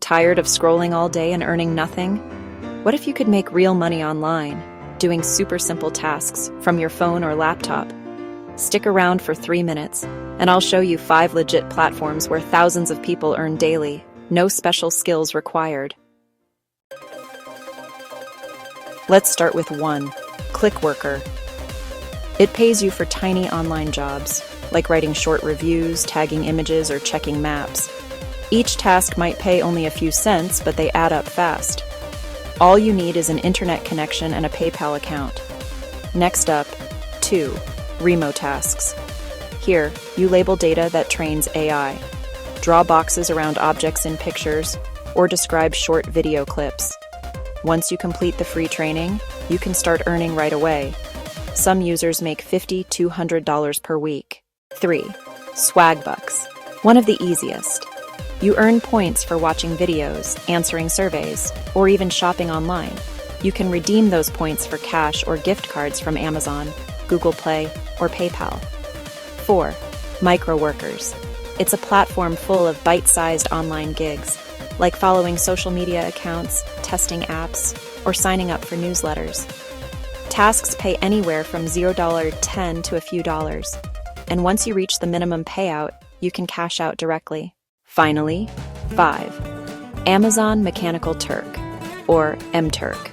Tired of scrolling all day and earning nothing? What if you could make real money online, doing super simple tasks from your phone or laptop? Stick around for 3 minutes, and I'll show you 5 legit platforms where thousands of people earn daily, no special skills required. Let's start with 1. Clickworker. It pays you for tiny online jobs, like writing short reviews, tagging images, or checking maps. Each task might pay only a few cents, but they add up fast. All you need is an internet connection and a PayPal account. Next up, 2. Remo tasks. Here, you label data that trains AI. Draw boxes around objects in pictures, or describe short video clips. Once you complete the free training, you can start earning right away. Some users make $50 to $100 per week. 3. Swag bucks. One of the easiest. You earn points for watching videos, answering surveys, or even shopping online. You can redeem those points for cash or gift cards from Amazon, Google Play, or PayPal. 4. Microworkers. It's a platform full of bite-sized online gigs, like following social media accounts, testing apps, or signing up for newsletters. Tasks pay anywhere from $0.10 to a few dollars, and once you reach the minimum payout, you can cash out directly. Finally, 5. Amazon Mechanical Turk, or MTurk.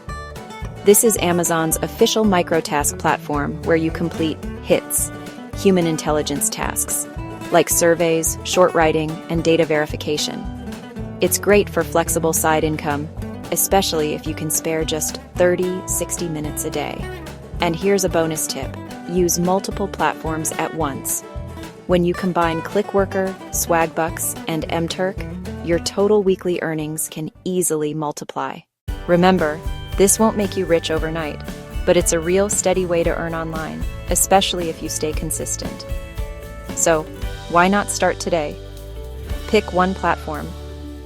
This is Amazon's official microtask platform where you complete HITs, human intelligence tasks, like surveys, short writing, and data verification. It's great for flexible side income, especially if you can spare just 60 minutes a day. And here's a bonus tip: use multiple platforms at once. When you combine Clickworker, Swagbucks, and MTurk, your total weekly earnings can easily multiply. Remember, this won't make you rich overnight, but it's a real steady way to earn online, especially if you stay consistent. So, why not start today? Pick one platform,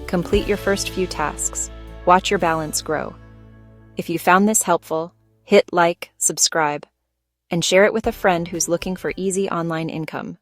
complete your first few tasks, watch your balance grow. If you found this helpful, hit like, subscribe, and share it with a friend who's looking for easy online income.